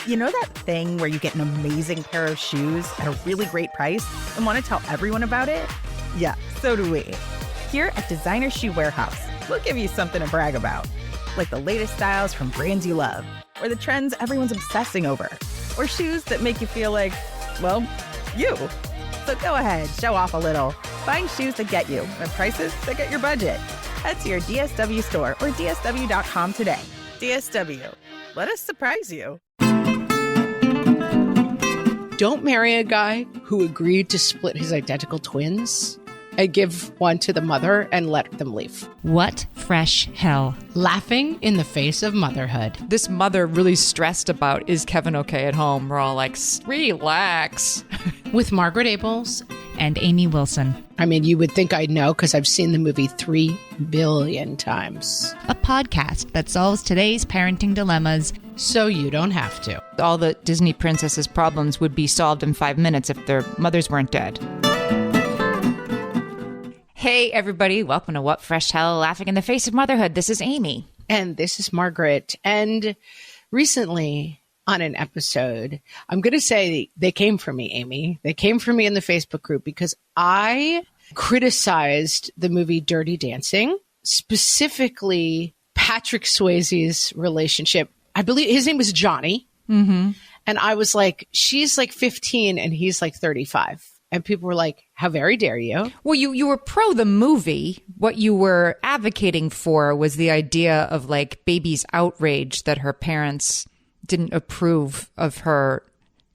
You know that thing where you get an amazing pair of shoes at a really great price and want to tell everyone about it? Yeah, so do we. Here at Designer Shoe Warehouse, we'll give you something to brag about, like the latest styles from brands you love, or the trends everyone's obsessing over, or shoes that make you feel like, well, you. So go ahead, show off a little. Find shoes that get you at prices that get your budget. Head to your DSW store or dsw.com today. DSW, let us surprise you. Don't marry a guy who agreed to split his identical twins and give one to the mother and let them leave. What fresh hell? Laughing in the face of motherhood. This mother really stressed about, is Kevin okay at home? We're all like, relax. With Margaret Abels and Amy Wilson. I mean, you would think I'd know because I've seen the movie 3 billion times. A podcast that solves today's parenting dilemmas so you don't have to. All the Disney princesses' problems would be solved in 5 minutes if their mothers weren't dead. Hey, everybody. Welcome to What Fresh Hell, Laughing in the Face of Motherhood. This is Amy. And this is Margaret. And recently on an episode, I'm going to say they came for me, Amy. They came for me in the Facebook group because I criticized the movie Dirty Dancing, specifically Patrick Swayze's relationship. I believe his name was Johnny. Mm-hmm. And I was like, she's like 15 and he's like 35. And people were like, how very dare you? Well, you were pro the movie. What you were advocating for was the idea of like baby's outrage that her parents didn't approve of her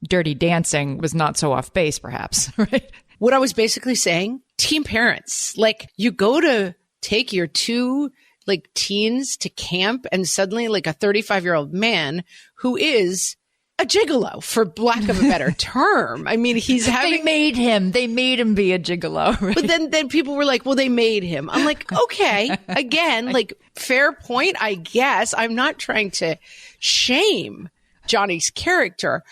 dirty dancing was not so off base, perhaps, right? What I was basically saying, teen parents, like you go to take your two like teens to camp and suddenly like a 35-year-old man who is a gigolo, for lack of a better term. I mean, he's having... They made him be a gigolo. Right? But then people were like, well, they made him. I'm like, okay, again, like fair point, I guess. I'm not trying to shame Johnny's character.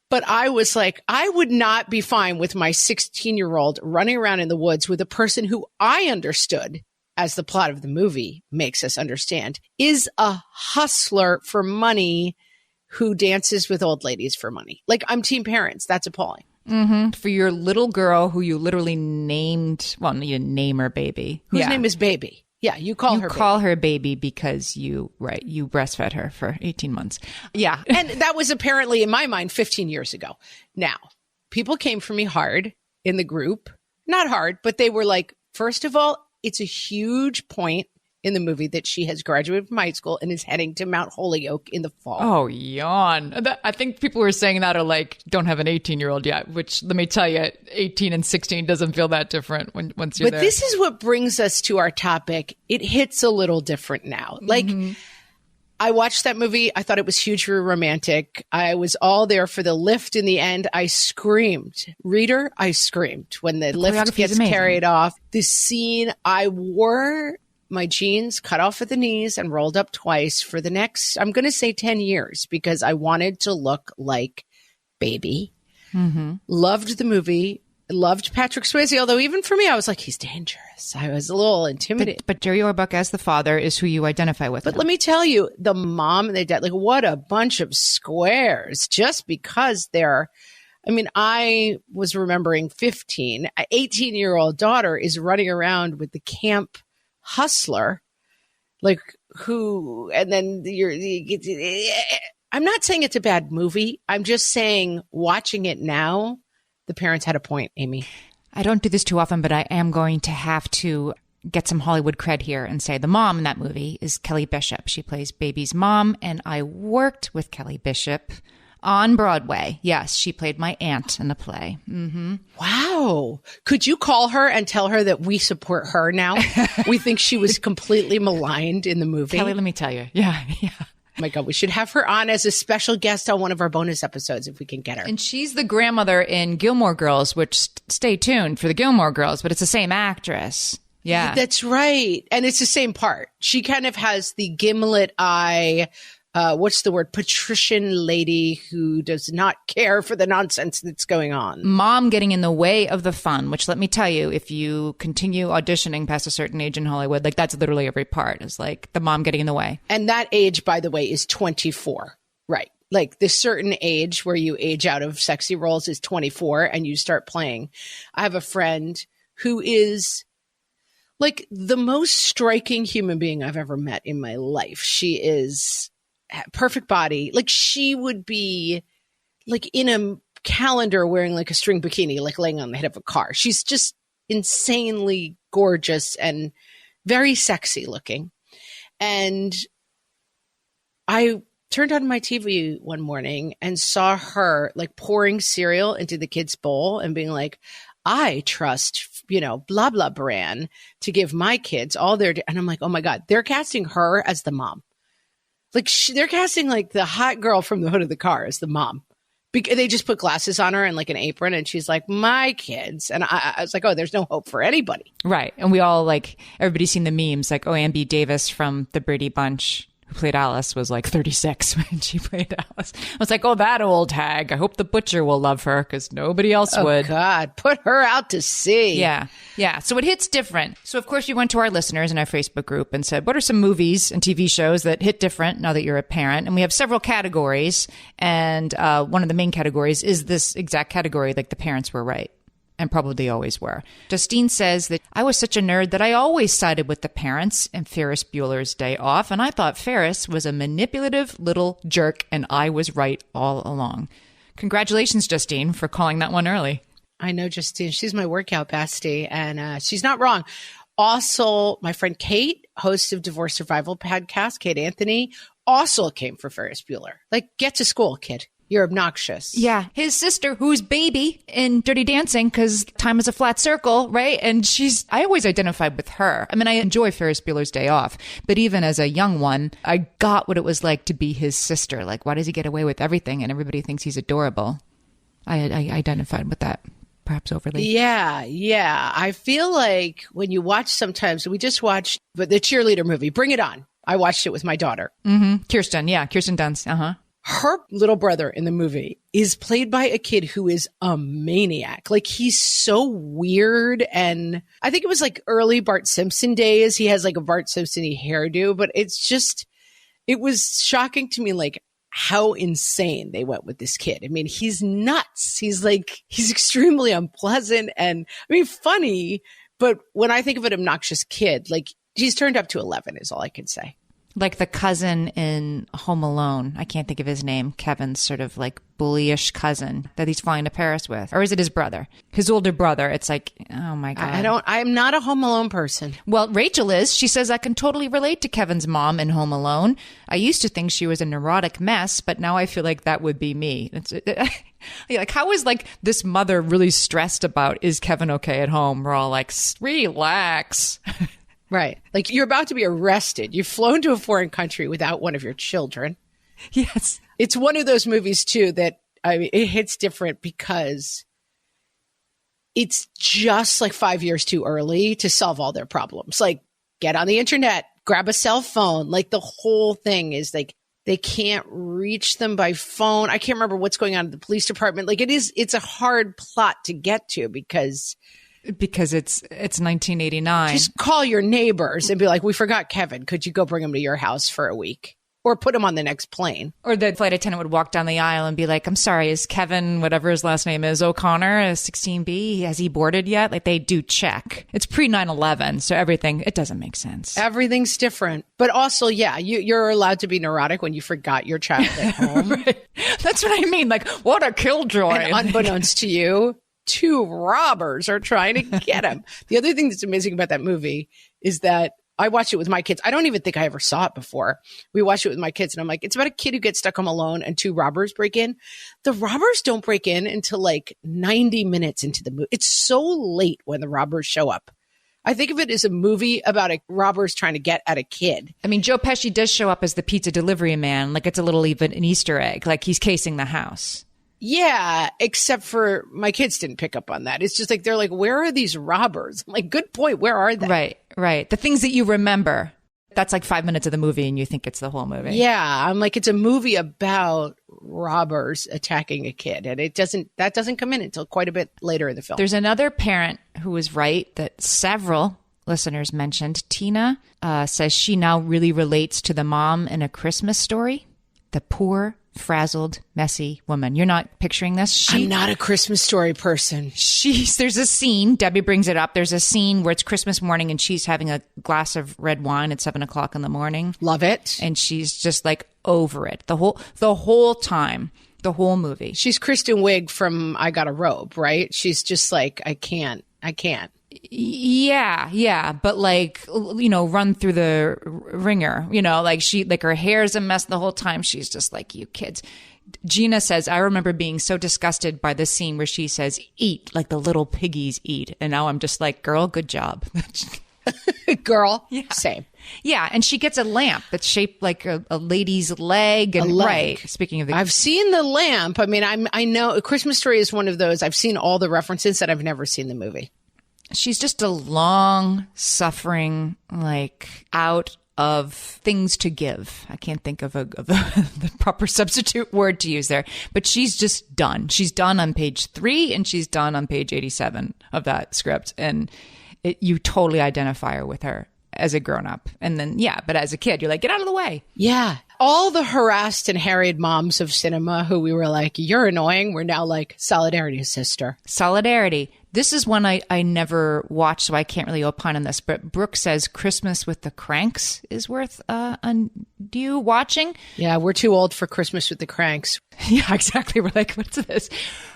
But I was like, I would not be fine with my 16-year-old running around in the woods with a person who I understood, as the plot of the movie makes us understand, is a hustler for money who dances with old ladies for money. Like, I'm teen parents. That's appalling. Mm-hmm. For your little girl who you literally named, well, you didn't name her baby. Whose name is Baby. Yeah, you call her baby because you breastfed her for 18 months. Yeah. And that was apparently, in my mind, 15 years ago. Now, people came for me hard in the group. Not hard, but they were like, first of all, it's a huge point in the movie that she has graduated from high school and is heading to Mount Holyoke in the fall. Oh, yawn. I think people who are saying that are like, don't have an 18-year-old yet, which let me tell you, 18 and 16 doesn't feel that different once you're there. But this is what brings us to our topic. It hits a little different now. Like, I watched that movie. I thought it was hugely romantic. I was all there for the lift in the end. I screamed. Reader, I screamed when the lift gets carried off. The scene, I wore my jeans cut off at the knees and rolled up twice for the next, I'm going to say 10 years, because I wanted to look like Baby. Mm-hmm. Loved the movie. Loved Patrick Swayze. Although even for me, I was like, he's dangerous. I was a little intimidated. But Jerry Orbach as the father is who you identify with. But let me tell you, the mom and the dad, like what a bunch of squares, just because they're, I mean, I was remembering 18-year-old daughter is running around with the camp hustler, like who, and then I'm not saying it's a bad movie. I'm just saying watching it now, the parents had a point, Amy. I don't do this too often, but I am going to have to get some Hollywood cred here and say the mom in that movie is Kelly Bishop. She plays Baby's mom, and I worked with Kelly Bishop on Broadway. Yes, she played my aunt in the play. Mm-hmm. Wow. Could you call her and tell her that we support her now? We think she was completely maligned in the movie. Kelly, let me tell you. Yeah. Oh my God, we should have her on as a special guest on one of our bonus episodes if we can get her. And she's the grandmother in Gilmore Girls, which stay tuned for the Gilmore Girls, but it's the same actress. Yeah. That's right. And it's the same part. She kind of has the gimlet eye, what's the word? Patrician lady who does not care for the nonsense that's going on. Mom getting in the way of the fun, which let me tell you, if you continue auditioning past a certain age in Hollywood, like that's literally every part is like the mom getting in the way. And that age, by the way, is 24. Right. like this certain age where you age out of sexy roles is 24 and you start playing. I have a friend who is like the most striking human being I've ever met in my life. She is perfect body. Like she would be like in a calendar wearing like a string bikini, like laying on the head of a car. She's just insanely gorgeous and very sexy looking. And I turned on my TV one morning and saw her like pouring cereal into the kids' bowl and being like, I trust, blah, blah brand to give my kids all their, and I'm like, oh my God, they're casting her as the mom. Like they're casting like the hot girl from the hood of the car as the mom. They just put glasses on her and like an apron and she's like, my kids. And I was like, oh, there's no hope for anybody. Right. And we all everybody's seen the memes like, oh, Ambi Davis from the Brady Bunch who played Alice was like 36 when she played Alice. I was like, oh, that old hag. I hope the butcher will love her because nobody else would. Oh, God. Put her out to sea. Yeah. Yeah. So it hits different. So, of course, you went to our listeners in our Facebook group and said, what are some movies and TV shows that hit different now that you're a parent? And we have several categories. And one of the main categories is this exact category, like the parents were right. And probably always were. Justine says that I was such a nerd that I always sided with the parents in Ferris Bueller's Day Off, and I thought Ferris was a manipulative little jerk, and I was right all along. Congratulations, Justine, for calling that one early. I know Justine. She's my workout bestie, and she's not wrong. Also, my friend Kate, host of Divorce Survival podcast, Kate Anthony, also came for Ferris Bueller. Like, get to school, kid. You're obnoxious. Yeah. His sister, who's Baby in Dirty Dancing, because time is a flat circle, right? And I always identified with her. I mean, I enjoy Ferris Bueller's Day Off, but even as a young one, I got what it was like to be his sister. Like, why does he get away with everything? And everybody thinks he's adorable. I identified with that, perhaps overly. Yeah. Yeah. I feel like when you watch sometimes, we just watched the cheerleader movie, Bring It On. I watched it with my daughter. Mm-hmm. Kirsten Dunst. Uh-huh. Her little brother in the movie is played by a kid who is a maniac. Like he's so weird. And I think it was like early Bart Simpson days. He has like a Bart Simpson-y hairdo, but it was shocking to me, like how insane they went with this kid. I mean, he's nuts. He's extremely unpleasant and funny. But when I think of an obnoxious kid, like he's turned up to 11 is all I can say. Like the cousin in Home Alone. I can't think of his name. Kevin's sort of like bullyish cousin that he's flying to Paris with. Or is it his brother? His older brother. It's like, oh my God. I'm not a Home Alone person. Well, Rachel is. She says, I can totally relate to Kevin's mom in Home Alone. I used to think she was a neurotic mess, but now I feel like that would be me. Like, how is like this mother really stressed about, is Kevin okay at home? We're all like, relax. Right. Like you're about to be arrested. You've flown to a foreign country without one of your children. Yes. It's one of those movies too that it hits different because it's just like 5 years too early to solve all their problems. Like get on the internet, grab a cell phone. Like the whole thing is like they can't reach them by phone. I can't remember what's going on at the police department. Like it's a hard plot to get to because it's 1989. Just call your neighbors and be like, we forgot Kevin. Could you go bring him to your house for a week? Or put him on the next plane. Or the flight attendant would walk down the aisle and be like, I'm sorry, is Kevin, whatever his last name is, O'Connor, a 16B? Has he boarded yet? Like they do check. It's pre 9/11, so everything, it doesn't make sense. Everything's different. But also, yeah, you're allowed to be neurotic when you forgot your child at home. Right. That's what I mean. Like, what a killjoy. And unbeknownst to you, 2 robbers are trying to get him. The other thing that's amazing about that movie is that I watched it with my kids. I don't even think I ever saw it before. We watched it with my kids and I'm like, it's about a kid who gets stuck home alone and 2 robbers break in. The robbers don't break in until like 90 minutes into the movie. It's so late when the robbers show up. I think of it as a movie about robbers trying to get at a kid. I mean, Joe Pesci does show up as the pizza delivery man. Like it's a little even an Easter egg. Like he's casing the house. Yeah, except for my kids didn't pick up on that. It's just like, they're like, where are these robbers? I'm like, good point. Where are they? Right. The things that you remember. That's like 5 minutes of the movie and you think it's the whole movie. Yeah. I'm like, it's a movie about robbers attacking a kid. And that doesn't come in until quite a bit later in the film. There's another parent who was right that several listeners mentioned. Tina says she now really relates to the mom in A Christmas Story. The poor frazzled, messy woman. You're not picturing this? I'm not a Christmas Story person. There's a scene, Debbie brings it up. There's a scene where it's Christmas morning and she's having a glass of red wine at 7:00 in the morning. Love it. And she's just like over it the whole time, the whole movie. She's Kristen Wiig from I Got a Robe, right? She's just like, I can't. Yeah. But like, run through the ringer, like her hair's a mess the whole time. She's just like, you kids. Gina says, I remember being so disgusted by the scene where she says, eat like the little piggies eat. And now I'm just like, girl, good job. Girl, yeah. Same. Yeah. And she gets a lamp that's shaped like a lady's leg. And right. Speaking of I've seen the lamp. I mean, I know A Christmas Story is one of those. I've seen all the references that I've never seen the movie. She's just a long suffering, like out of things to give. I can't think of the proper substitute word to use there, but she's just done. She's done on page 3 and she's done on page 87 of that script. And you totally identify with her as a grown up. And then, but as a kid, you're like, get out of the way. Yeah. All the harassed and harried moms of cinema who we were like, you're annoying. We're now like, solidarity, sister. Solidarity. This is one I never watched, so I can't really opine on this. But Brooke says Christmas with the Cranks is worth you watching. Yeah, we're too old for Christmas with the Cranks. Yeah, exactly. We're like, what's this?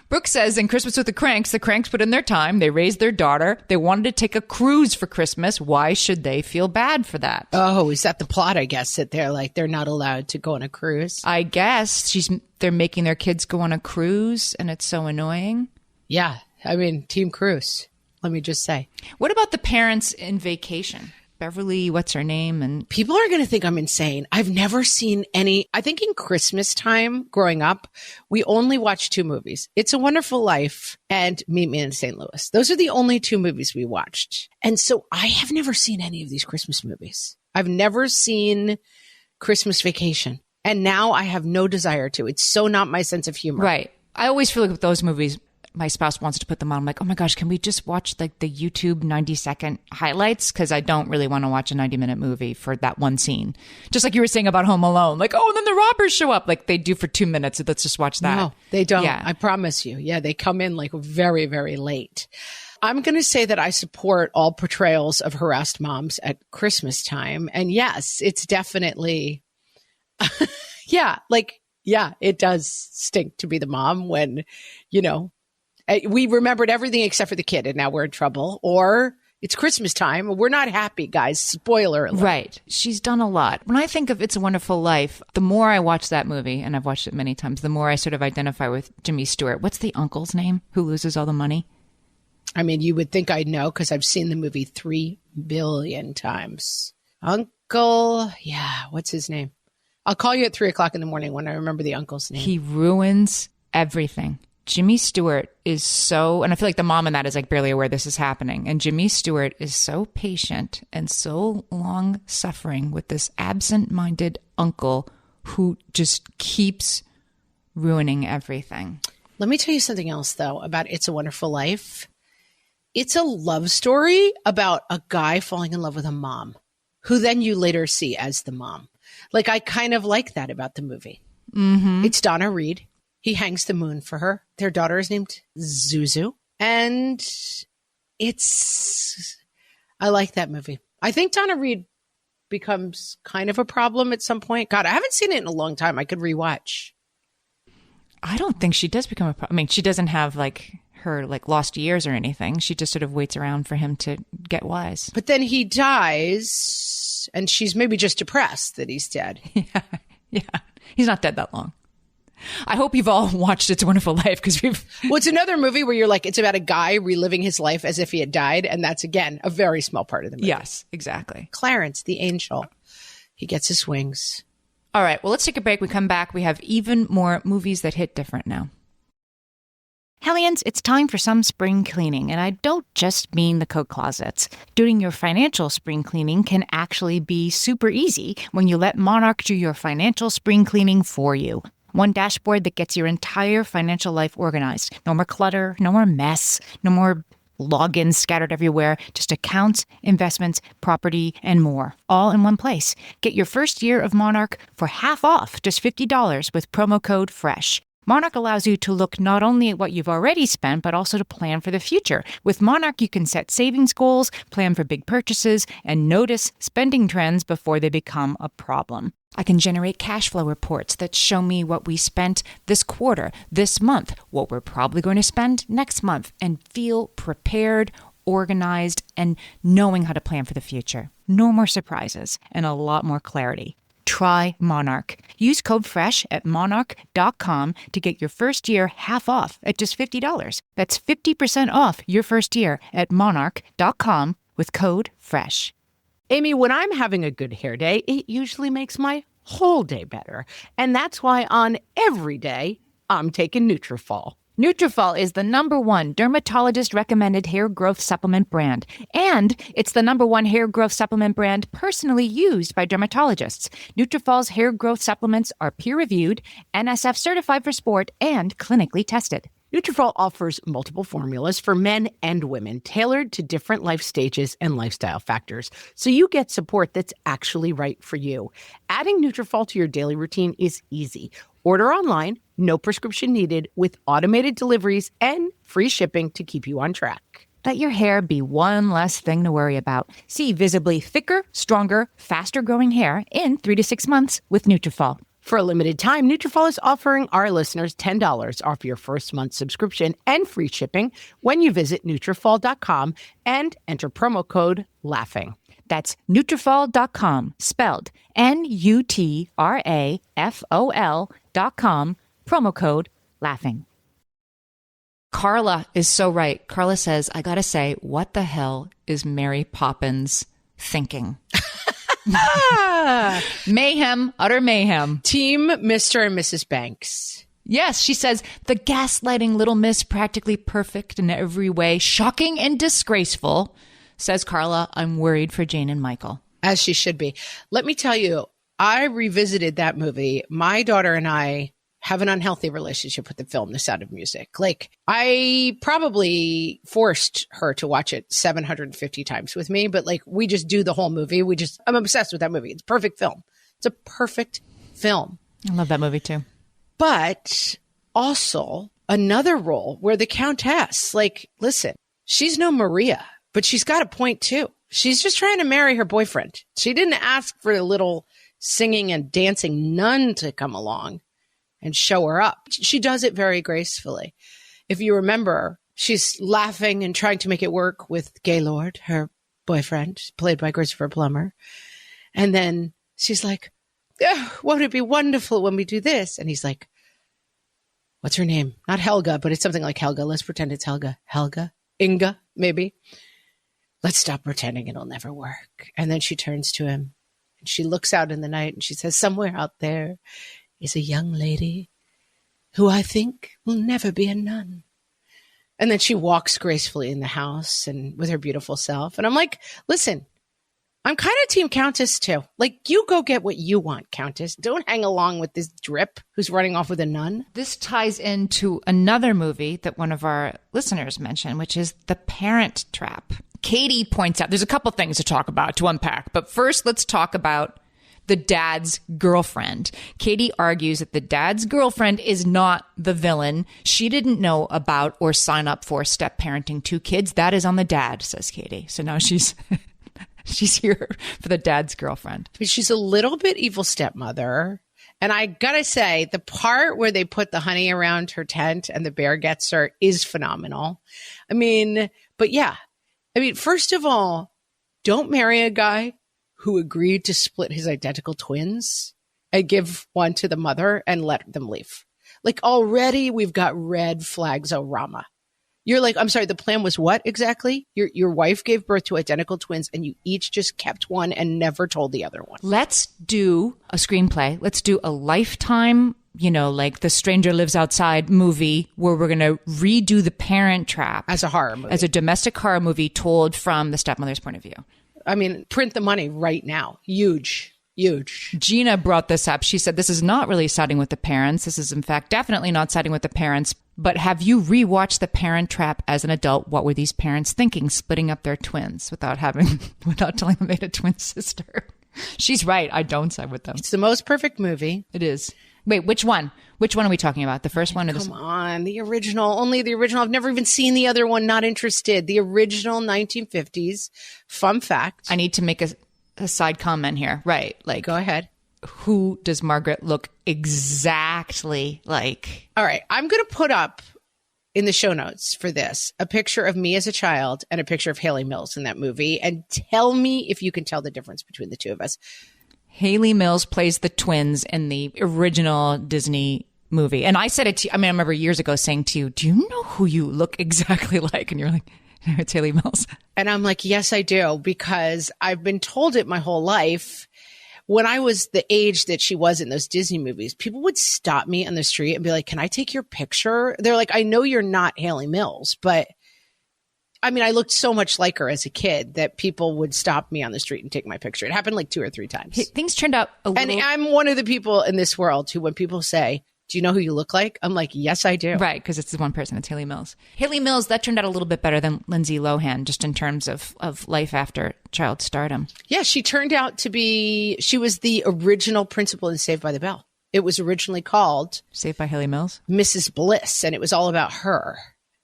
Brooke says in Christmas with the Cranks put in their time. They raised their daughter. They wanted to take a cruise for Christmas. Why should they feel bad for that? Oh, is that the plot, I guess, that they're not allowed to go on a cruise? I guess they're making their kids go on a cruise, and it's so annoying. Yeah. I mean, Team Cruise, let me just say. What about the parents in Vacation? Beverly, what's her name? And people are going to think I'm insane. I've never seen any. I think in Christmas time growing up, we only watched 2 movies. It's a Wonderful Life and Meet Me in St. Louis. Those are the only 2 movies we watched. And so I have never seen any of these Christmas movies. I've never seen Christmas Vacation. And now I have no desire to. It's so not my sense of humor. Right. I always feel like with those movies, my spouse wants to put them on. I'm like, oh my gosh, can we just watch like the YouTube 90-second highlights? Because I don't really want to watch a 90-minute movie for that one scene. Just like you were saying about Home Alone. Like, oh, and then the robbers show up. Like they do for 2 minutes. So let's just watch that. No, they don't. Yeah. I promise you. Yeah, they come in like very, very late. I'm going to say that I support all portrayals of harassed moms at Christmas time. And yes, it's definitely, it does stink to be the mom when, we remembered everything except for the kid and now we're in trouble. Or it's Christmas time. We're not happy, guys. Spoiler alert. Right. She's done a lot. When I think of It's a Wonderful Life, the more I watch that movie, and I've watched it many times, the more I sort of identify with Jimmy Stewart. What's the uncle's name who loses all the money? I mean, you would think I'd know because I've seen the movie 3 billion times. Uncle. Yeah. What's his name? I'll call you at 3:00 in the morning when I remember the uncle's name. He ruins everything. Jimmy Stewart is so, and I feel like the mom in that is like barely aware this is happening. And Jimmy Stewart is so patient and so long suffering with this absent-minded uncle who just keeps ruining everything. Let me tell you something else, though, about It's a Wonderful Life. It's a love story about a guy falling in love with a mom, who then you later see as the mom. Like, I kind of like that about the movie. Mm-hmm. It's Donna Reed. He hangs the moon for her. Their daughter is named Zuzu. And I like that movie. I think Donna Reed becomes kind of a problem at some point. God, I haven't seen it in a long time. I could rewatch. I don't think she does become a problem. I mean, she doesn't have like her like lost years or anything. She just sort of waits around for him to get wise. But then he dies and she's maybe just depressed that he's dead. Yeah. He's not dead that long. I hope you've all watched It's a Wonderful Life because Well, it's another movie where you're like, it's about a guy reliving his life as if he had died. And that's, again, a very small part of the movie. Yes, exactly. Clarence, the angel. He gets his wings. All right. Well, let's take a break. We come back. We have even more movies that hit different now. Hellions, it's time for some spring cleaning, and I don't just mean the coat closets. Doing your financial spring cleaning can actually be super easy when you let Monarch do your financial spring cleaning for you. One dashboard that gets your entire financial life organized. No more clutter, no more mess, no more logins scattered everywhere, just accounts, investments, property, and more, all in one place. Get your first year of Monarch for half off, just $50 with promo code FRESH. Monarch allows you to look not only at what you've already spent, but also to plan for the future. With Monarch, you can set savings goals, plan for big purchases, and notice spending trends before they become a problem. I can generate cash flow reports that show me what we spent this quarter, this month, what we're probably going to spend next month, and feel prepared, organized, and knowing how to plan for the future. No more surprises and a lot more clarity. Try Monarch. Use code FRESH at monarch.com to get your first year half off at just $50. That's 50% off your first year at monarch.com with code FRESH. Amy, when I'm having a good hair day, it usually makes my whole day better. And that's why on every day, I'm taking Nutrafol. Nutrafol is the #1 dermatologist-recommended hair growth supplement brand. And it's the #1 hair growth supplement brand personally used by dermatologists. Nutrafol's hair growth supplements are peer-reviewed, NSF certified for sport, and clinically tested. Nutrafol offers multiple formulas for men and women, tailored to different life stages and lifestyle factors, so you get support that's actually right for you. Adding Nutrafol to your daily routine is easy. Order online, no prescription needed, with automated deliveries and free shipping to keep you on track. Let your hair be one less thing to worry about. See visibly thicker, stronger, faster-growing hair in 3 to 6 months with Nutrafol. For a limited time, Nutrafol is offering our listeners $10 off your first month subscription and free shipping when you visit Nutrafol.com and enter promo code LAUGHING. That's Nutrafol.com, spelled Nutrafol.com, promo code LAUGHING. Carla is so right. Carla says, I gotta say, what the hell is Mary Poppins thinking? Mayhem, utter mayhem. Team Mr. and Mrs. Banks. Yes, she says, the gaslighting little miss, practically perfect in every way, shocking and disgraceful. Says Carla, I'm worried for Jane and Michael. As she should be. Let me tell you, I revisited that movie. My daughter and I have an unhealthy relationship with the film, The Sound of Music. Like, I probably forced her to watch it 750 times with me, but like, we just do the whole movie. I'm obsessed with that movie. It's a perfect film. It's a perfect film. I love that movie too. But also another role where the Countess, like, listen, she's no Maria, but she's got a point too. She's just trying to marry her boyfriend. She didn't ask for a little singing and dancing nun to come along and show her up. She does it very gracefully. If you remember, she's laughing and trying to make it work with Gaylord, her boyfriend, played by Christopher Plummer. And then she's like, oh, won't it be wonderful when we do this? And he's like, what's her name? Not Helga, but it's something like Helga. Let's pretend it's Helga. Helga? Inga, maybe. Let's stop pretending it'll never work. And then she turns to him and she looks out in the night and she says, somewhere out there is a young lady who I think will never be a nun. And then she walks gracefully in the house and with her beautiful self. And I'm like, listen, I'm kind of team Countess too. Like, you go get what you want, Countess. Don't hang along with this drip who's running off with a nun. This ties into another movie that one of our listeners mentioned, which is The Parent Trap. Katie points out, there's a couple things to talk about, to unpack. But first, let's talk about the dad's girlfriend. Katie argues that the dad's girlfriend is not the villain. She didn't know about or sign up for step parenting 2 kids. That is on the dad, says Katie. So now she's she's here for the dad's girlfriend. She's a little bit evil stepmother. And I gotta say, the part where they put the honey around her tent and the bear gets her is phenomenal. I mean, but yeah. I mean, first of all, don't marry a guy who agreed to split his identical twins and give one to the mother and let them leave. Like, already we've got red flags, Rama. You're like, I'm sorry, the plan was what exactly? Your wife gave birth to identical twins and you each just kept one and never told the other one. Let's do a screenplay. Let's do a Lifetime, like The Stranger Lives Outside movie where we're going to redo The Parent Trap. As a horror movie. As a domestic horror movie told from the stepmother's point of view. I mean, print the money right now. Huge. Gina brought this up. She said, this is not really siding with the parents. This is, in fact, definitely not siding with the parents. But have you rewatched The Parent Trap as an adult? What were these parents thinking, splitting up their twins without telling them they had a twin sister? She's right. I don't side with them. It's the most perfect movie. It is. Wait, which one? Which one are we talking about? The first one or the Come on, the original. Only the original. I've never even seen the other one. Not interested. The original 1950s. Fun fact. I need to make a side comment here. Right. Like, go ahead. Who does Margaret look exactly like? All right. I'm going to put up in the show notes for this a picture of me as a child and a picture of Haley Mills in that movie. And tell me if you can tell the difference between the two of us. Haley Mills plays the twins in the original Disney movie. And I said it to you. I mean, I remember years ago saying to you, do you know who you look exactly like? And you're like, no, it's Haley Mills. And I'm like, yes, I do, because I've been told it my whole life. When I was the age that she was in those Disney movies, people would stop me on the street and be like, can I take your picture? They're like, I know you're not Haley Mills, but I mean, I looked so much like her as a kid that people would stop me on the street and take my picture. It happened like 2 or 3 times. Things turned out a little... And I'm one of the people in this world who, when people say, do you know who you look like? I'm like, yes, I do. Right, because it's the one person. It's Haley Mills. Haley Mills, that turned out a little bit better than Lindsay Lohan, just in terms of life after child stardom. Yeah, she turned out to be, she was the original principal in Saved by the Bell. It was originally called Saved by Haley Mills? Mrs. Bliss, and it was all about her.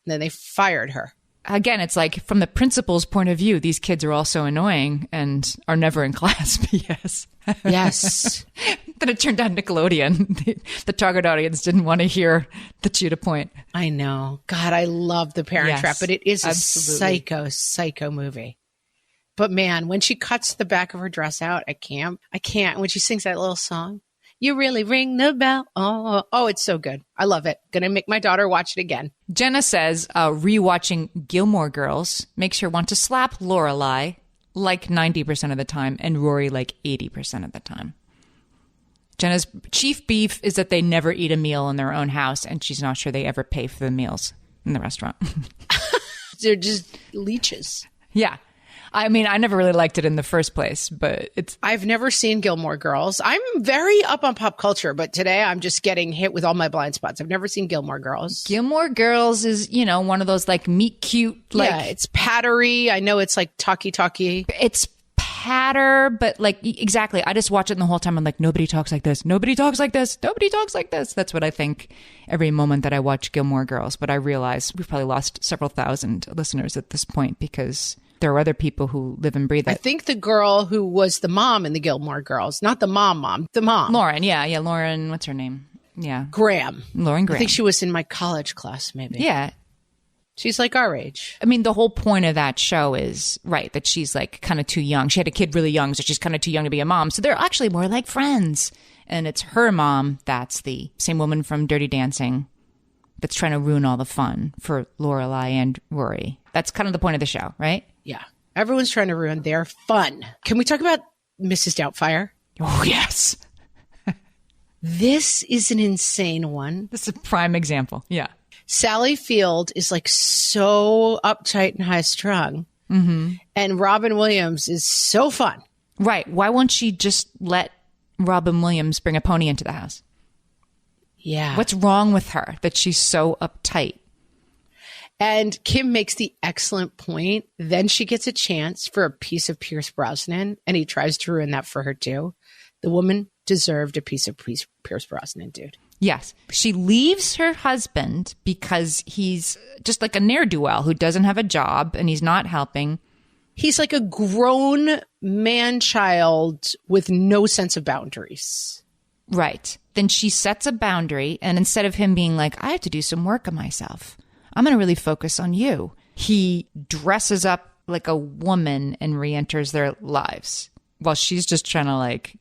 And then they fired her. Again, it's like, from the principal's point of view, these kids are all so annoying and are never in class. Yes. Yes. Then it turned out Nickelodeon. The target audience didn't want to hear the cheetah point. I know. God, I love The Parent Trap, but it is a psycho movie. But man, when she cuts the back of her dress out at camp, I can't. When she sings that little song, you really ring the bell. Oh, it's so good. I love it. Gonna make my daughter watch it again. Jenna says rewatching Gilmore Girls makes her want to slap Lorelai like 90% of the time and Rory like 80% of the time. Jenna's chief beef is that they never eat a meal in their own house, and she's not sure they ever pay for the meals in the restaurant. They're just leeches. Yeah. I mean, I never really liked it in the first place, but I've never seen Gilmore Girls. I'm very up on pop culture, but today I'm just getting hit with all my blind spots. I've never seen Gilmore Girls. Gilmore Girls is, one of those like meet cute, like... Yeah, it's pattery. I know it's like talky. It's patter, but like, exactly. I just watch it and the whole time I'm like, nobody talks like this. Nobody talks like this. Nobody talks like this. That's what I think every moment that I watch Gilmore Girls. But I realize we've probably lost several thousand listeners at this point because... there are other people who live and breathe it. I think the girl who was the mom in the Gilmore Girls, not the mom, the mom. Lauren, yeah, Lauren, what's her name? Yeah. Graham. Lauren Graham. I think she was in my college class, maybe. Yeah. She's like our age. I mean, the whole point of that show is, right, that she's like kind of too young. She had a kid really young, so she's kind of too young to be a mom. So they're actually more like friends. And it's her mom, that's the same woman from Dirty Dancing, that's trying to ruin all the fun for Lorelai and Rory. That's kind of the point of the show, right? Yeah. Everyone's trying to ruin their fun. Can we talk about Mrs. Doubtfire? Oh, yes. This is an insane one. This is a prime example. Yeah. Sally Field is like so uptight and high strung. Mm-hmm. And Robin Williams is so fun. Right. Why won't she just let Robin Williams bring a pony into the house? Yeah. What's wrong with her that she's so uptight? And Kim makes the excellent point. Then she gets a chance for a piece of Pierce Brosnan, and he tries to ruin that for her too. The woman deserved a piece of Pierce Brosnan, dude. Yes. She leaves her husband because he's just like a ne'er-do-well who doesn't have a job and he's not helping. He's like a grown man-child with no sense of boundaries. Right. Then she sets a boundary, and instead of him being like, I have to do some work on myself, I'm going to really focus on you, he dresses up like a woman and re-enters their lives while she's just trying to like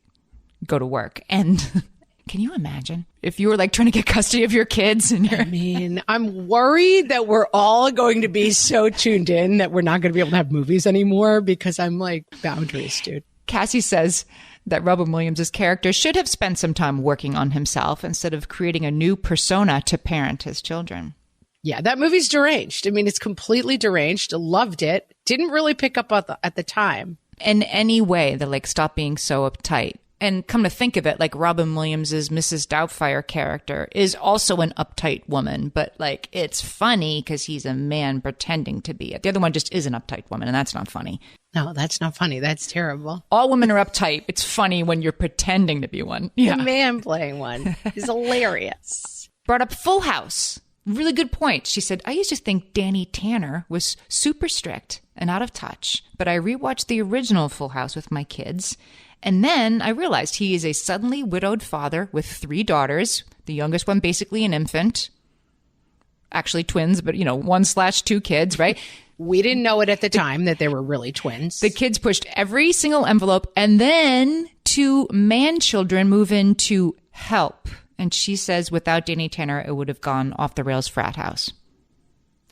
go to work. And can you imagine if you were like trying to get custody of your kids? And I mean, I'm worried that we're all going to be so tuned in that we're not going to be able to have movies anymore because I'm like, boundaries, dude. Cassie says that Robin Williams' character should have spent some time working on himself instead of creating a new persona to parent his children. Yeah, that movie's deranged. I mean, it's completely deranged. Loved it. Didn't really pick up at the time. In any way, that like, stop being so uptight. And come to think of it, like Robin Williams's Mrs. Doubtfire character is also an uptight woman, but like it's funny because he's a man pretending to be it. The other one just is an uptight woman, and that's not funny. No, that's not funny. That's terrible. All women are uptight. It's funny when you're pretending to be one. Yeah. The man playing one is hilarious. Brought up Full House. Really good point. She said, I used to think Danny Tanner was super strict and out of touch, but I rewatched the original Full House with my kids. And then I realized he is a suddenly widowed father with 3 daughters, the youngest one basically an infant. Actually twins, but 1/2 kids, right? We didn't know it at the time that they were really twins. The kids pushed every single envelope, and then 2 man children move in to help. And she says without Danny Tanner, it would have gone off the rails frat house.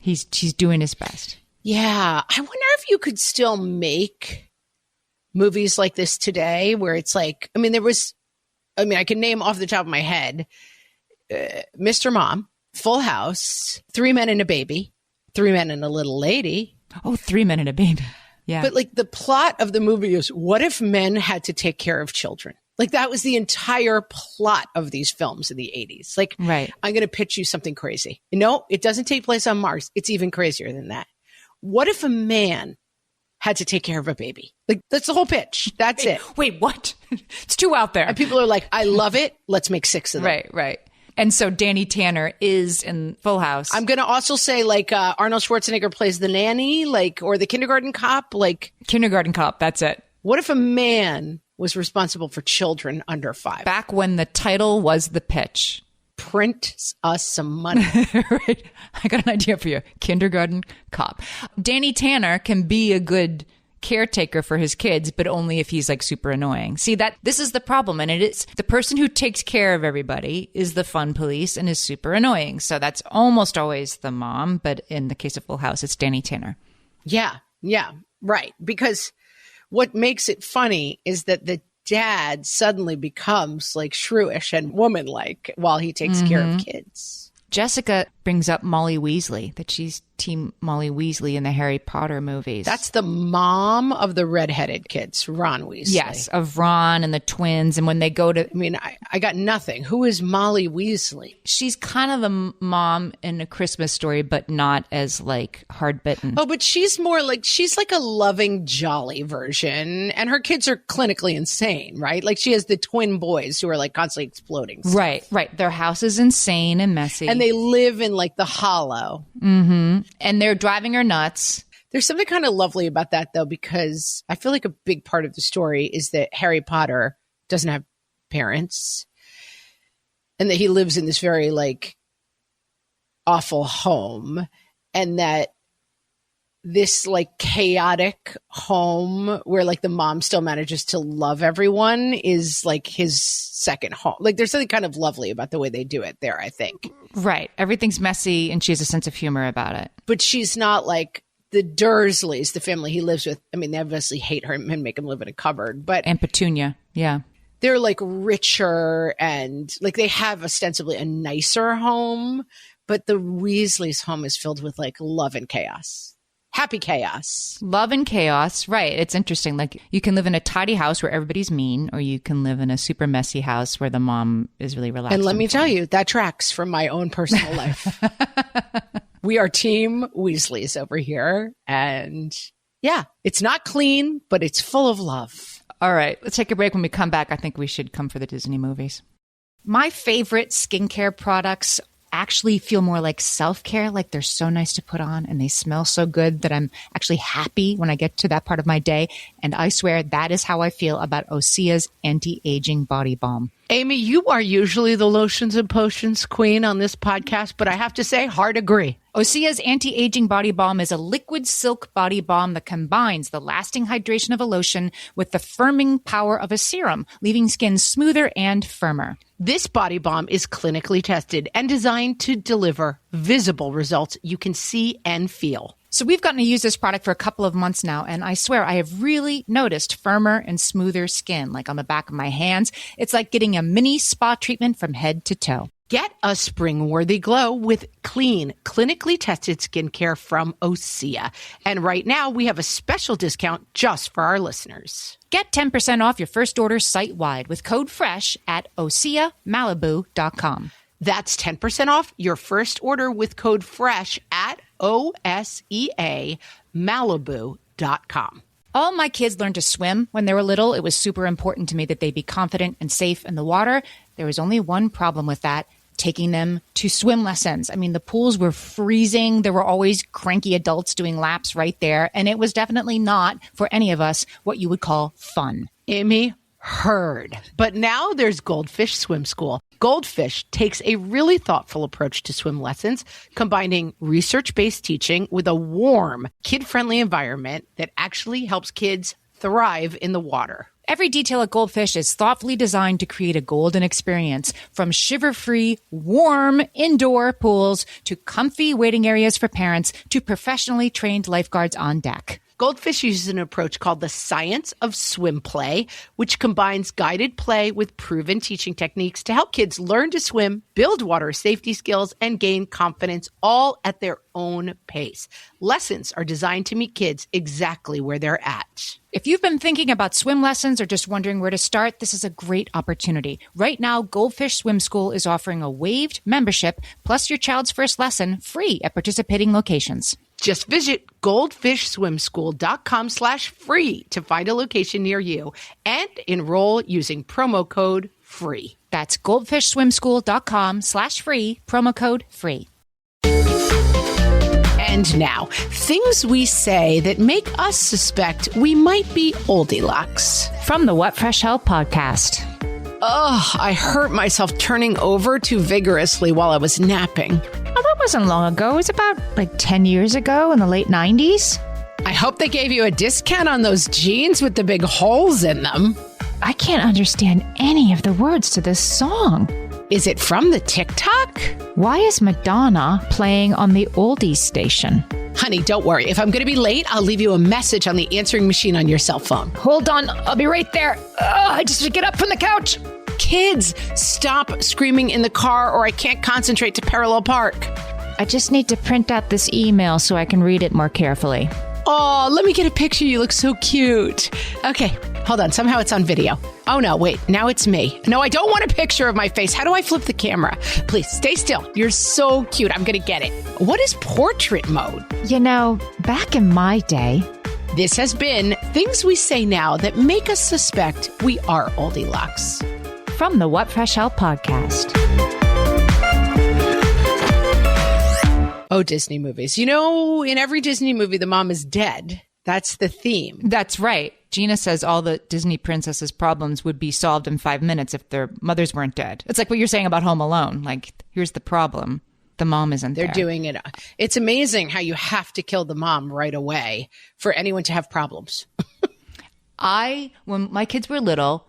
She's doing his best. Yeah. I wonder if you could still make movies like this today where it's like, I can name off the top of my head, Mr. Mom, Full House, 3 Men and a Baby, 3 Men and a Little Lady. Oh, 3 Men and a Baby. Yeah. But like the plot of the movie is, what if men had to take care of children? Like that was the entire plot of these films in the 80s. Like, right. I'm going to pitch you something crazy. No, it doesn't take place on Mars. It's even crazier than that. What if a man had to take care of a baby? Like that's the whole pitch. That's it. Wait, what? It's too out there. And people are like, I love it. Let's make 6 of them. Right. And so Danny Tanner is in Full House. I'm going to also say like Arnold Schwarzenegger plays the nanny, like, or the kindergarten cop. Like Kindergarten Cop. That's it. What if a man was responsible for children under 5? Back when the title was the pitch. Print us some money. Right. I got an idea for you. Kindergarten Cop. Danny Tanner can be a good caretaker for his kids, but only if he's like super annoying. See, this is the problem. And it is the person who takes care of everybody is the fun police and is super annoying. So that's almost always the mom. But in the case of Full House, it's Danny Tanner. Yeah. Right. Because what makes it funny is that the dad suddenly becomes like shrewish and woman-like while he takes care of kids. Jessica brings up Molly Weasley, that she's Team Molly Weasley in the Harry Potter movies. That's the mom of the redheaded kids, Ron Weasley. Yes, of Ron and the twins. And when they go to... I got nothing. Who is Molly Weasley? She's kind of the mom in A Christmas Story, but not as like hard-bitten. Oh, but she's more like, she's like a loving, jolly version. And her kids are clinically insane, right? Like she has the twin boys who are like constantly exploding stuff. Right. Their house is insane and messy. And they live in like the hollow. Mm-hmm. And they're driving her nuts. There's something kind of lovely about that, though, because I feel like a big part of the story is that Harry Potter doesn't have parents and that he lives in this very like awful home, and that this like chaotic home where like the mom still manages to love everyone is like his second home. Like there's something kind of lovely about the way they do it there, I think. Right. Everything's messy and she has a sense of humor about it. But she's not like the Dursleys, the family he lives with. I mean, they obviously hate her and make him live in a cupboard, but... And Petunia. Yeah. They're like richer and like they have ostensibly a nicer home, but the Weasleys' home is filled with like love and chaos. Happy chaos. Love and chaos. Right. It's interesting. Like you can live in a tidy house where everybody's mean, or you can live in a super messy house where the mom is really relaxed. And let me tell you, that tracks from my own personal life. We are Team Weasleys over here. And yeah, it's not clean, but it's full of love. All right. Let's take a break. When we come back, I think we should come for the Disney movies. My favorite skincare products actually feel more like self-care, like they're so nice to put on and they smell so good that I'm actually happy when I get to that part of my day. And I swear that is how I feel about Osea's anti-aging body balm. Amy, you are usually the lotions and potions queen on this podcast, but I have to say, hard agree. Osea's anti-aging body balm is a liquid silk body balm that combines the lasting hydration of a lotion with the firming power of a serum, leaving skin smoother and firmer. This body balm is clinically tested and designed to deliver visible results you can see and feel. So we've gotten to use this product for a couple of months now, and I swear I have really noticed firmer and smoother skin, like on the back of my hands. It's like getting a mini spa treatment from head to toe. Get a spring-worthy glow with clean, clinically tested skincare from Osea. And right now, we have a special discount just for our listeners. Get 10% off your first order site-wide with code FRESH at OseaMalibu.com. That's 10% off your first order with code FRESH at OSEAMalibu.com. All my kids learned to swim when they were little. It was super important to me that they be confident and safe in the water. There was only one problem with that: taking them to swim lessons. I mean, the pools were freezing. There were always cranky adults doing laps right there. And it was definitely not, for any of us, what you would call fun. Amy, heard. But now there's Goldfish Swim School. Goldfish takes a really thoughtful approach to swim lessons, combining research-based teaching with a warm, kid-friendly environment that actually helps kids thrive in the water. Every detail at Goldfish is thoughtfully designed to create a golden experience, from shiver-free, warm indoor pools to comfy waiting areas for parents to professionally trained lifeguards on deck. Goldfish uses an approach called the science of swim play, which combines guided play with proven teaching techniques to help kids learn to swim, build water safety skills, and gain confidence, all at their own pace. Lessons are designed to meet kids exactly where they're at. If you've been thinking about swim lessons or just wondering where to start, this is a great opportunity. Right now, Goldfish Swim School is offering a waived membership plus your child's first lesson free at participating locations. Just visit goldfishswimschool.com/free to find a location near you and enroll using promo code FREE. That's goldfishswimschool.com/free, promo code FREE. And now, things we say that make us suspect we might be oldie-lux. From the What Fresh Hell podcast. Oh, I hurt myself turning over too vigorously while I was napping. Oh, that wasn't long ago. It was about 10 years ago in the late 90s. I hope they gave you a discount on those jeans with the big holes in them. I can't understand any of the words to this song. Is it from the TikTok? Why is Madonna playing on the oldies station? Honey, don't worry. If I'm going to be late, I'll leave you a message on the answering machine on your cell phone. Hold on, I'll be right there. I just have to get up from the couch. Kids, stop screaming in the car or I can't concentrate to parallel park. I just need to print out this email so I can read it more carefully. Oh, let me get a picture. You look so cute. Okay, hold on. Somehow it's on video. Oh, no, wait. Now it's me. No, I don't want a picture of my face. How do I flip the camera? Please, stay still. You're so cute. I'm going to get it. What is portrait mode? You know, back in my day... This has been Things We Say Now That Make Us Suspect We Are Oldie-Lux. From the What Fresh Hell podcast. Oh, Disney movies. You know, in every Disney movie, the mom is dead. That's the theme. That's right. Gina says all the Disney princesses' problems would be solved in 5 minutes if their mothers weren't dead. It's like what you're saying about Home Alone. Like, here's the problem. The mom isn't there. They're doing it. It's amazing how you have to kill the mom right away for anyone to have problems. When my kids were little,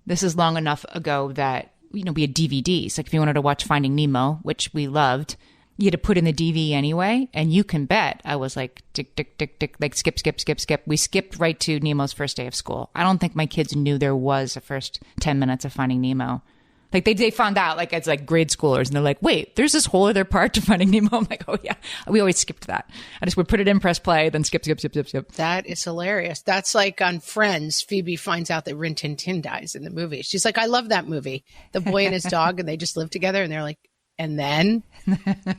this is long enough ago that, we had DVDs. Like if you wanted to watch Finding Nemo, which we loved, you had to put in the DV anyway. And you can bet I was like, tick, tick, tick, tick, like skip, skip, skip, skip. We skipped right to Nemo's first day of school. I don't think my kids knew there was a first 10 minutes of Finding Nemo. Like they found out like as like grade schoolers and they're like, wait, there's this whole other part to Finding Nemo. I'm like, oh yeah, we always skipped that. I just would put it in, press play, then skip, skip, skip, skip, skip. That is hilarious. That's like on Friends, Phoebe finds out that Rin Tin Tin dies in the movie. She's like, I love that movie. The boy and his dog, and they just live together, and they're like, and then?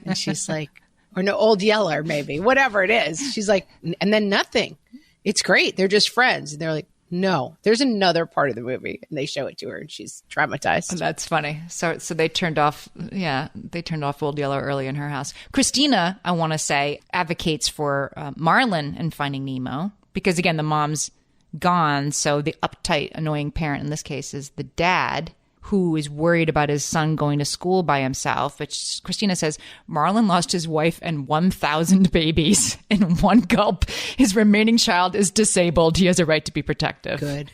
And she's like, or no, Old Yeller maybe, whatever it is. She's like, and then nothing. It's great. They're just friends. And they're like, no, there's another part of the movie, and they show it to her, and she's traumatized. That's funny. So they turned off, they turned off Old Yeller early in her house. Christina, I want to say, advocates for Marlin in Finding Nemo because, again, the mom's gone, so the uptight, annoying parent in this case is the dad, who is worried about his son going to school by himself, which Christina says, Marlin lost his wife and 1,000 babies in one gulp. His remaining child is disabled. He has a right to be protective. Good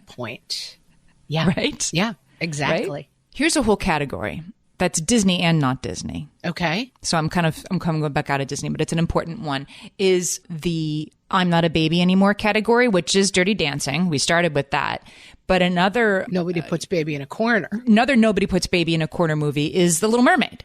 point. Yeah. Right? Yeah, exactly. Right? Here's a whole category that's Disney and not Disney. Okay. So I'm coming back out of Disney, but it's an important one, is the I'm Not a Baby Anymore category, which is Dirty Dancing. We started with that. But another Nobody puts baby in a corner. Another Nobody Puts Baby in a Corner movie is The Little Mermaid,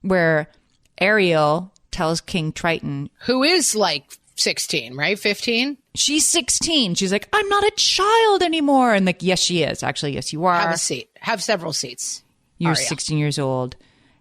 where Ariel tells King Triton, who is like 16, right? 15? She's 16. She's like, I'm not a child anymore. And like, yes, she is. Actually, yes, you are. Have a seat. Have several seats. You're Ariel. 16 years old.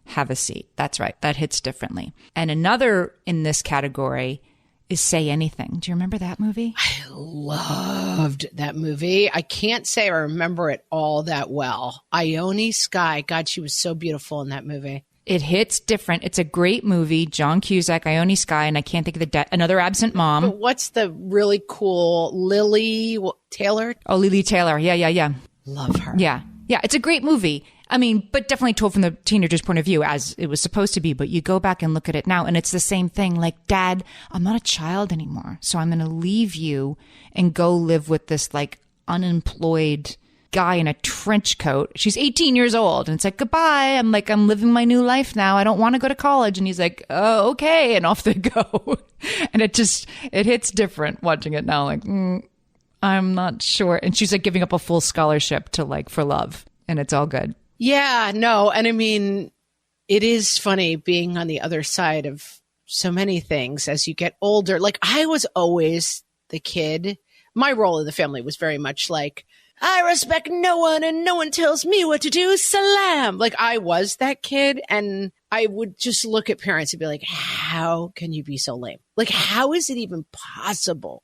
Have a seat. That's right. That hits differently. And another in this category is Say Anything. Do you remember that movie? I loved that movie. I can't say I remember it all that well. Ione Skye. God, she was so beautiful in that movie. It hits different. It's a great movie. John Cusack, Ione Skye, and I can't think of another absent mom. But what's the really cool Lily Taylor? Oh, Lily Taylor. Yeah. Love her. Yeah. It's a great movie. I mean, but definitely told from the teenager's point of view as it was supposed to be. But you go back and look at it now and it's the same thing. Like, Dad, I'm not a child anymore. So I'm going to leave you and go live with this like unemployed guy in a trench coat. She's 18 years old. And it's like, goodbye. I'm living my new life now. I don't want to go to college. And he's like, oh, okay. And off they go. And it hits different watching it now. Like, I'm not sure. And she's like giving up a full scholarship to like for love. And it's all good. Yeah, no. And I mean, it is funny being on the other side of so many things as you get older. Like, I was always the kid. My role in the family was very much like, I respect no one and no one tells me what to do. Salam. Like, I was that kid. And I would just look at parents and be like, how can you be so lame? Like, how is it even possible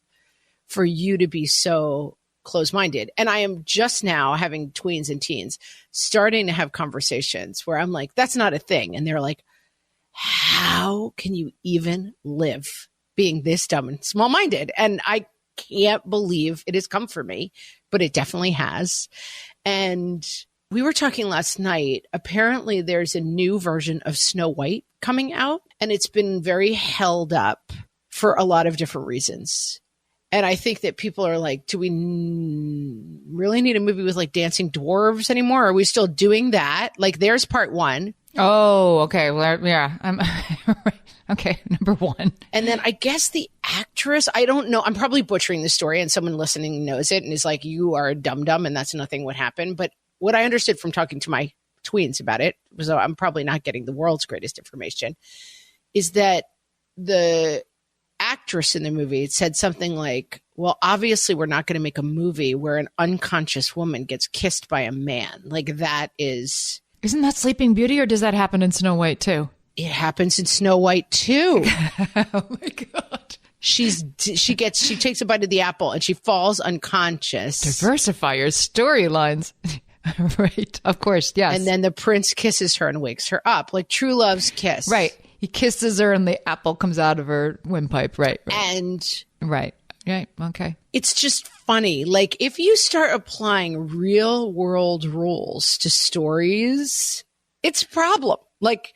for you to be so close-minded? And I am just now having tweens and teens starting to have conversations where I'm like, that's not a thing. And they're like, how can you even live being this dumb and small-minded? And I can't believe it has come for me, but it definitely has. And we were talking last night. Apparently there's a new version of Snow White coming out, and it's been very held up for a lot of different reasons. And I think that people are like, do we really need a movie with like dancing dwarves anymore? Are we still doing that? Like, there's part one. Oh, okay. Well, yeah. Okay, number one. And then I guess the actress, I don't know. I'm probably butchering the story and someone listening knows it and is like, you are a dum-dum and that's nothing would happen. But what I understood from talking to my tweens about it, so I'm probably not getting the world's greatest information, is that the actress in the movie said something like, well, obviously we're not going to make a movie where an unconscious woman gets kissed by a man. Like, that is... Isn't that Sleeping Beauty, or does that happen in Snow White too? It happens in Snow White too. Oh my God. She takes a bite of the apple and she falls unconscious. Diversify your storylines. Right. Of course. Yes. And then the prince kisses her and wakes her up, like true love's kiss. Right. He kisses her and the apple comes out of her windpipe. Right. And right. Okay. It's just funny. Like, if you start applying real world rules to stories, it's a problem. Like,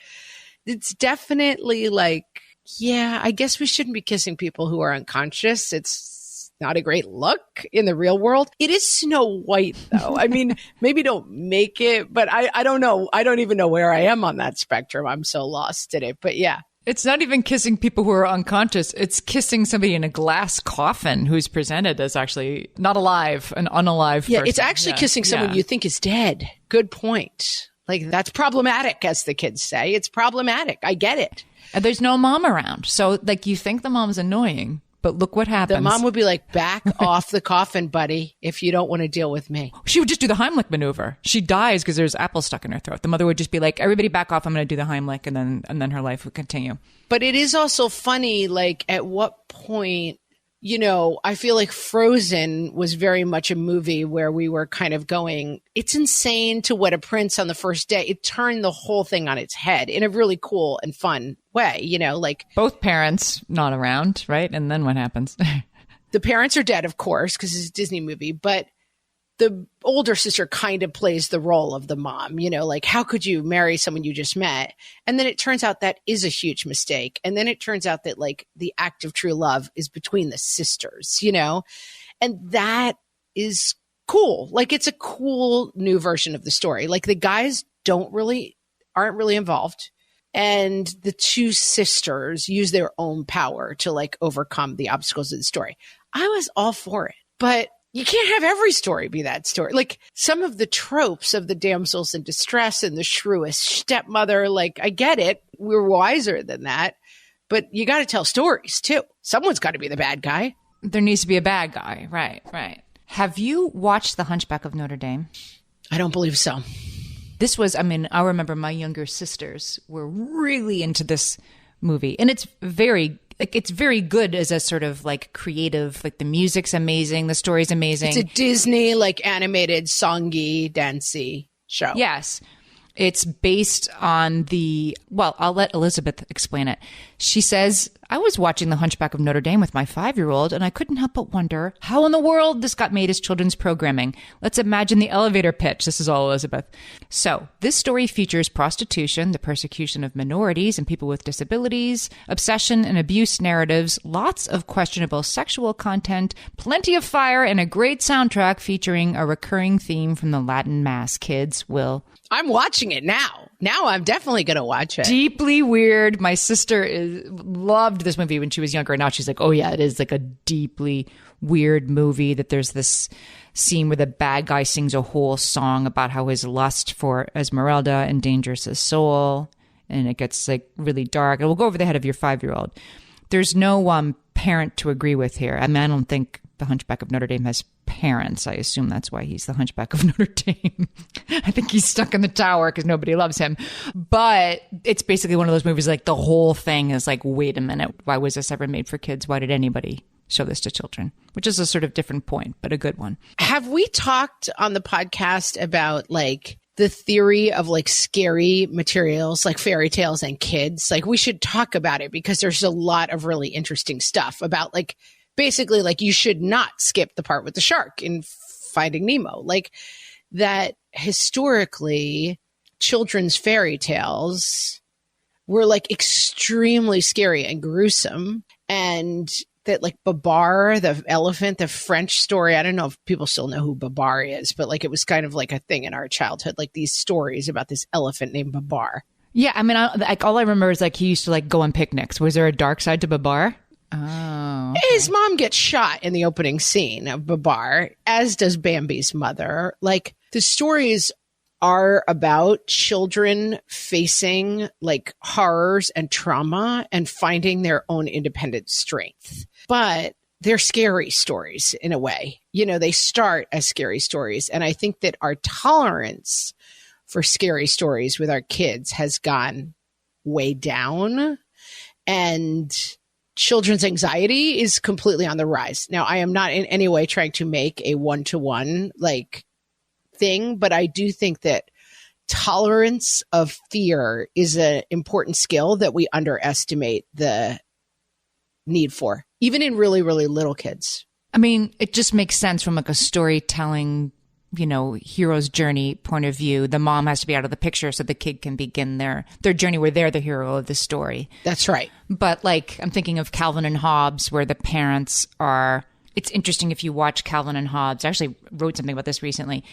it's definitely like, yeah, I guess we shouldn't be kissing people who are unconscious. It's not a great look in the real world. It is Snow White, though. I mean, maybe don't make it, but I don't know. I don't even know where I am on that spectrum. I'm so lost in it. But yeah. It's not even kissing people who are unconscious. It's kissing somebody in a glass coffin who's presented as actually not alive, an unalive person. Yeah, it's actually kissing someone you think is dead. Good point. Like, that's problematic, as the kids say. It's problematic. I get it. And there's no mom around. So, like, you think the mom's annoying, but look what happens. The mom would be like, back off the coffin, buddy, if you don't want to deal with me. She would just do the Heimlich maneuver. She dies because there's apple stuck in her throat. The mother would just be like, everybody back off. I'm going to do the Heimlich. And then her life would continue. But it is also funny, like, at what point, you know, I feel like Frozen was very much a movie where we were kind of going, it's insane to wed a prince on the first day. It turned the whole thing on its head in a really cool and fun way, you know, like. Both parents not around, right? And then what happens? The parents are dead, of course, because it's a Disney movie, but the older sister kind of plays the role of the mom, you know, like, how could you marry someone you just met? And then it turns out that is a huge mistake. And then it turns out that, like, the act of true love is between the sisters, you know, and that is cool. Like, it's a cool new version of the story. Like, the guys aren't really involved. and the two sisters use their own power to like overcome the obstacles of the story. I was all for it, but you can't have every story be that story. Like some of the tropes of the damsels in distress and the shrewish stepmother, like I get it. We're wiser than that, but you got to tell stories too. Someone's got to be the bad guy. There needs to be a bad guy. Right, right. Have you watched The Hunchback of Notre Dame? I don't believe so. This was, I mean, I remember my younger sisters were really into this movie. And it's very good as a sort of like creative, like the music's amazing, the story's amazing. It's a Disney, like animated, songy, dancey show. Yes. It's based on well, I'll let Elizabeth explain it. She says, I was watching The Hunchback of Notre Dame with my 5-year-old, and I couldn't help but wonder how in the world this got made as children's programming. Let's imagine the elevator pitch. This is all Elizabeth. So this story features prostitution, the persecution of minorities and people with disabilities, obsession and abuse narratives, lots of questionable sexual content, plenty of fire, and a great soundtrack featuring a recurring theme from the Latin Mass. Kids will... I'm watching it now. Now I'm definitely going to watch it. Deeply weird. My sister loved this movie when she was younger. Now she's like, oh yeah, it is like a deeply weird movie that there's this scene where the bad guy sings a whole song about how his lust for Esmeralda endangers his soul. And it gets like really dark. And we'll go over the head of your 5-year-old. There's no parent to agree with here. I mean, I don't think the Hunchback of Notre Dame has parents. I assume that's why he's the Hunchback of Notre Dame. I think he's stuck in the tower because nobody loves him. But it's basically one of those movies like the whole thing is like, wait a minute, why was this ever made for kids? Why did anybody show this to children? Which is a sort of different point, but a good one. Have we talked on the podcast about like the theory of like scary materials like fairy tales and kids? Like we should talk about it because there's a lot of really interesting stuff about like basically like you should not skip the part with the shark in Finding Nemo. Like that historically children's fairy tales were like extremely scary and gruesome. And that like Babar, the elephant, the French story, I don't know if people still know who Babar is, but like it was kind of like a thing in our childhood, like these stories about this elephant named Babar. Yeah, I mean, like all I remember is like he used to like go on picnics. Was there a dark side to Babar? Oh, okay. His mom gets shot in the opening scene of Babar, as does Bambi's mother. Like the stories are about children facing like horrors and trauma and finding their own independent strength. But they're scary stories in a way. You know, they start as scary stories. And I think that our tolerance for scary stories with our kids has gone way down. And children's anxiety is completely on the rise. Now, I am not in any way trying to make a one-to-one like thing, but I do think that tolerance of fear is an important skill that we underestimate the need for, even in really, really little kids. I mean, it just makes sense from like a storytelling, you know, hero's journey point of view. The mom has to be out of the picture so the kid can begin their journey where they're the hero of the story. That's right. But like, I'm thinking of Calvin and Hobbes, where the parents are... It's interesting if you watch Calvin and Hobbes. I actually wrote something about this recently.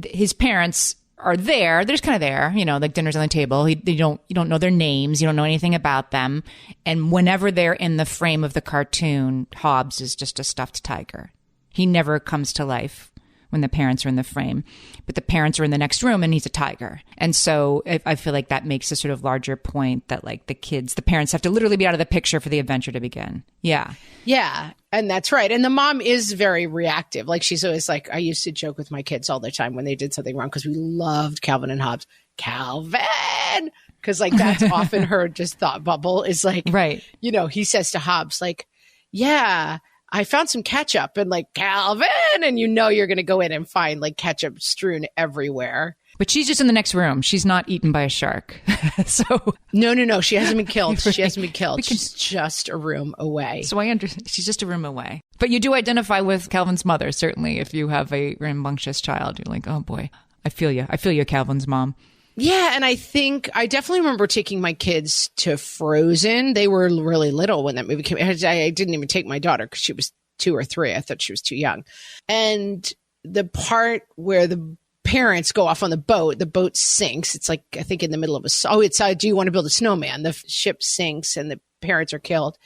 His parents are there. They're just kind of there, you know, like dinner's on the table. You don't know their names. You don't know anything about them. And whenever they're in the frame of the cartoon, Hobbes is just a stuffed tiger. He never comes to life when the parents are in the frame, but the parents are in the next room and he's a tiger. And so I feel like that makes a sort of larger point that like the parents have to literally be out of the picture for the adventure to begin. Yeah. Yeah. And that's right. And the mom is very reactive. Like she's always like, I used to joke with my kids all the time when they did something wrong because we loved Calvin and Hobbes. Calvin! Because like that's often her just thought bubble is like, right. You know, he says to Hobbes like, yeah, I found some ketchup and like Calvin, and you know you're going to go in and find like ketchup strewn everywhere. But she's just in the next room. She's not eaten by a shark. So no, she hasn't been killed. Right. She hasn't been killed. She's just a room away. So I understand. She's just a room away. But you do identify with Calvin's mother, certainly. If you have a rambunctious child, you're like, oh boy, I feel you. I feel you, Calvin's mom. Yeah, and I think I definitely remember taking my kids to Frozen. They were really little when that movie came. I didn't even take my daughter because she was 2 or 3. I thought she was too young. And the part where the parents go off on the boat sinks. It's like, I think in the middle of do you want to build a snowman? The ship sinks and the parents are killed.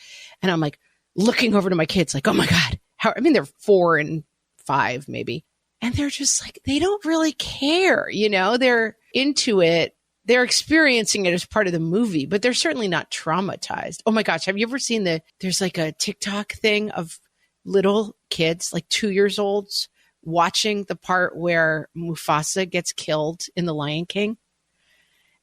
And I'm like looking over to my kids like, oh my God. They're 4 and 5 maybe. And they're just like, they don't really care. They're into it. They're experiencing it as part of the movie, but they're certainly not traumatized. Oh my gosh. Have you ever seen there's like a TikTok thing of little kids, like 2 years olds, watching the part where Mufasa gets killed in The Lion King?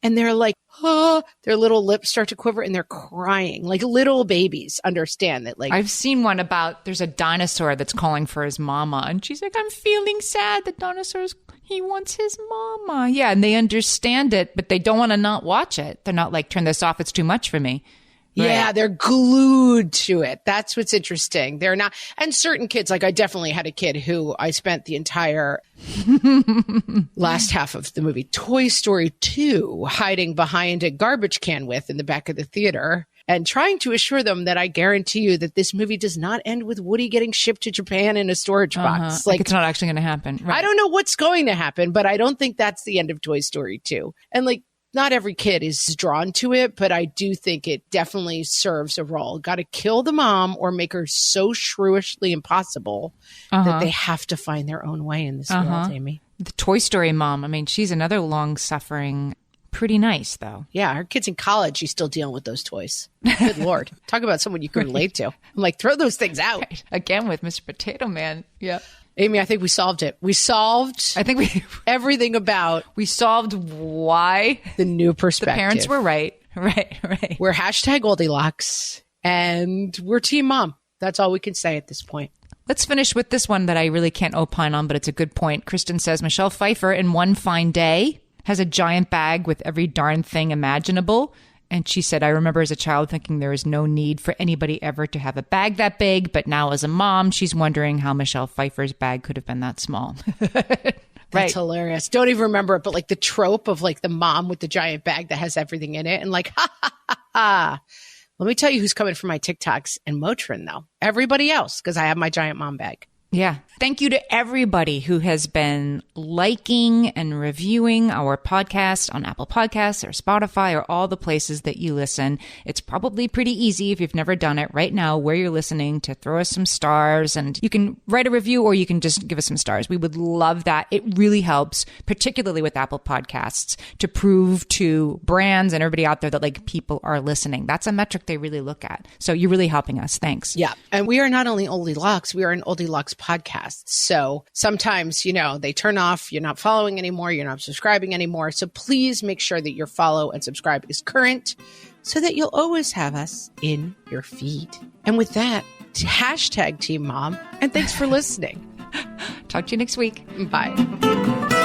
And they're like, oh, their little lips start to quiver and they're crying like little babies. Understand that, like, I've seen one about there's a dinosaur that's calling for his mama, and she's like, I'm feeling sad. The he wants his mama. Yeah, and they understand it, but they don't want to not watch it. They're not like, turn this off, it's too much for me. Yeah, they're glued to it. That's what's interesting. They're not. And certain kids, like I definitely had a kid who I spent the entire last half of the movie Toy Story 2 hiding behind a garbage can with in the back of the theater and trying to assure them that I guarantee you that this movie does not end with Woody getting shipped to Japan in a storage box. Like it's not actually going to happen. Right. I don't know what's going to happen, but I don't think that's the end of Toy Story 2. And like, not every kid is drawn to it, but I do think it definitely serves a role. Got to kill the mom or make her so shrewishly impossible that they have to find their own way in this world, Amy. The Toy Story mom, she's another long-suffering, pretty nice, though. Yeah, her kid's in college. She's still dealing with those toys. Good Lord. Talk about someone you can relate to. I'm like, throw those things out. Right. Again with Mr. Potato Man. Yeah. Amy, I think we solved it. We solved everything about... We solved why. The new perspective. The parents were right. Right. We're hashtag Goldilocks and we're Team Mom. That's all we can say at this point. Let's finish with this one that I really can't opine on, but it's a good point. Kristen says, Michelle Pfeiffer in One Fine Day has a giant bag with every darn thing imaginable. And she said, I remember as a child thinking there is no need for anybody ever to have a bag that big. But now as a mom, she's wondering how Michelle Pfeiffer's bag could have been that small. That's hilarious. Don't even remember it, but like the trope of like the mom with the giant bag that has everything in it and like, ha, ha, ha, ha. Let me tell you who's coming for my TikToks and Motrin though. Everybody else, because I have my giant mom bag. Yeah. Thank you to everybody who has been liking and reviewing our podcast on Apple Podcasts or Spotify or all the places that you listen. It's probably pretty easy if you've never done it right now where you're listening to throw us some stars, and you can write a review or you can just give us some stars. We would love that. It really helps, particularly with Apple Podcasts, to prove to brands and everybody out there that like people are listening. That's a metric they really look at. So you're really helping us. Thanks. Yeah. And we are not only Oldie Locks, we are an Oldie Locks podcast. So sometimes, they turn off, you're not following anymore, you're not subscribing anymore. So please make sure that your follow and subscribe is current so that you'll always have us in your feed. And with that, hashtag Team Mom, and thanks for listening. Talk to you next week. Bye.